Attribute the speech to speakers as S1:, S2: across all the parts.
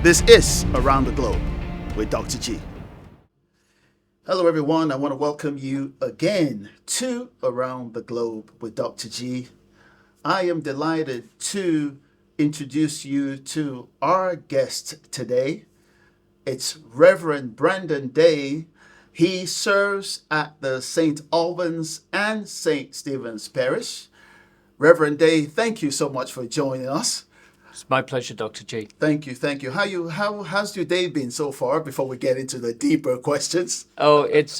S1: This is Around the Globe with Dr. G. Hello, everyone. I want to welcome you again to Around the Globe with Dr. G. I am delighted to introduce you to our guest today. It's Reverend Brendan Day. He serves at the St. Albans and St. Stephen's Parish. Reverend Day, thank you so much for joining us.
S2: It's my pleasure, Dr. G.
S1: Thank you. How's your day been so far before we get into the deeper questions?
S2: Oh, it's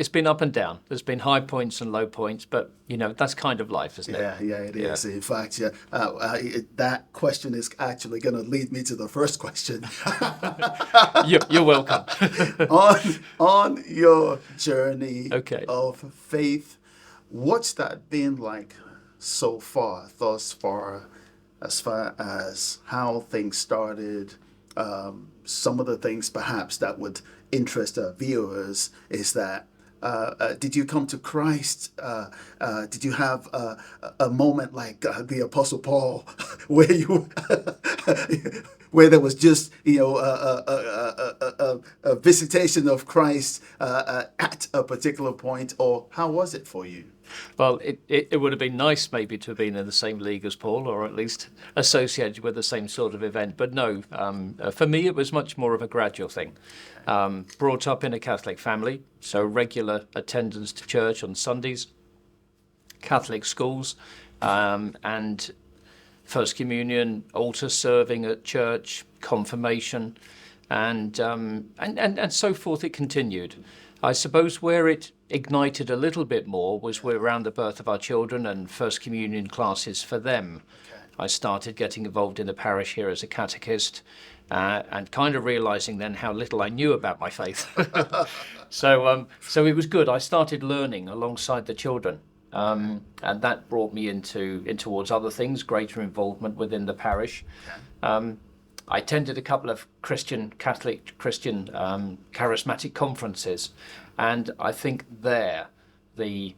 S2: been up and down. There's been high points and low points, but that's kind of life, isn't it?
S1: Yeah, it is. In fact, that question is actually going to lead me to the first question.
S2: You're welcome.
S1: on your journey of faith, what's that been like thus far? As far as how things started, some of the things perhaps that would interest our viewers is that did you come to Christ? Did you have a moment like the Apostle Paul, where you, where there was just a visitation of Christ at a particular point, or how was it for you?
S2: Well, it would have been nice maybe to have been in the same league as Paul, or at least associated with the same sort of event. But no, for me, it was much more of a gradual thing. Brought up in a Catholic family, so regular attendance to church on Sundays, Catholic schools, and First Communion, altar serving at church, confirmation, and so forth. It continued. I suppose where it ignited a little bit more was around the birth of our children and First Communion classes for them. Okay. I started getting involved in the parish here as a catechist, and kind of realising then how little I knew about my faith. So it was good. I started learning alongside the children, and that brought me in towards other things, greater involvement within the parish. Okay. I attended a couple of Catholic Christian charismatic conferences, and I think there the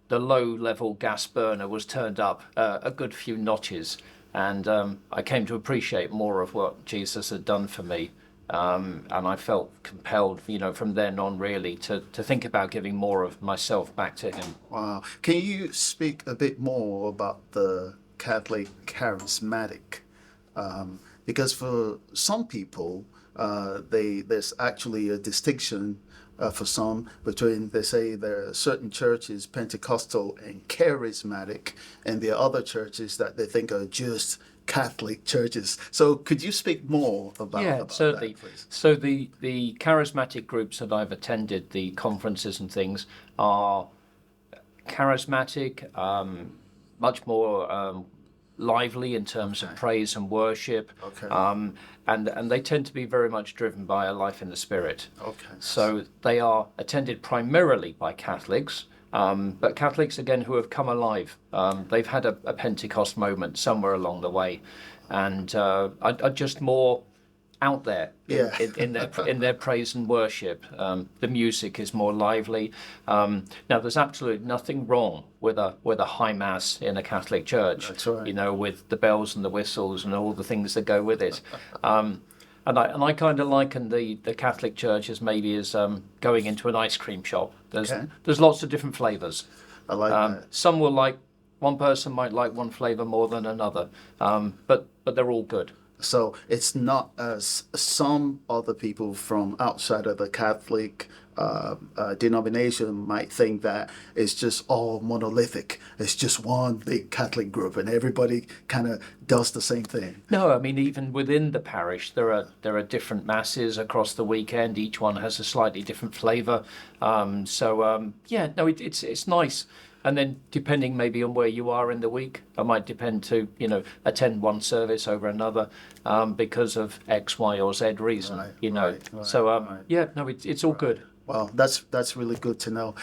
S2: low-level gas burner was turned up a good few notches, and I came to appreciate more of what Jesus had done for me, and I felt compelled, from then on really to think about giving more of myself back to him.
S1: Wow. Can you speak a bit more about the Catholic charismatic? Because for some people, there's actually a distinction for some between, they say there are certain churches, Pentecostal and charismatic, and there are other churches that they think are just Catholic churches. So could you speak more about
S2: certainly.
S1: that, please?
S2: So the charismatic groups that I've attended, the conferences and things, are charismatic, much more lively in terms of praise and worship, and they tend to be very much driven by a life in the Spirit. So they are attended primarily by Catholics, but Catholics again who have come alive. They've had a Pentecost moment somewhere along the way, and are just more out there in their praise and worship. The music is more lively. Now, there's absolutely nothing wrong with a high mass in a Catholic church.
S1: That's right.
S2: With the bells and the whistles and all the things that go with it. And I kind of liken the Catholic Church as maybe as going into an ice cream shop. There's lots of different flavors.
S1: I like that.
S2: Some will like, one person might like one flavor more than another, but they're all good.
S1: So it's not as some other people from outside of the Catholic denomination might think that it's just all monolithic. It's just one big Catholic group and everybody kind of does the same thing.
S2: No, I mean, even within the parish, there are different masses across the weekend. Each one has a slightly different flavour. It's nice. And then depending maybe on where you are in the week, I might depend to, attend one service over another because of X, Y, or Z reason, It's all good.
S1: Well, that's really good to know.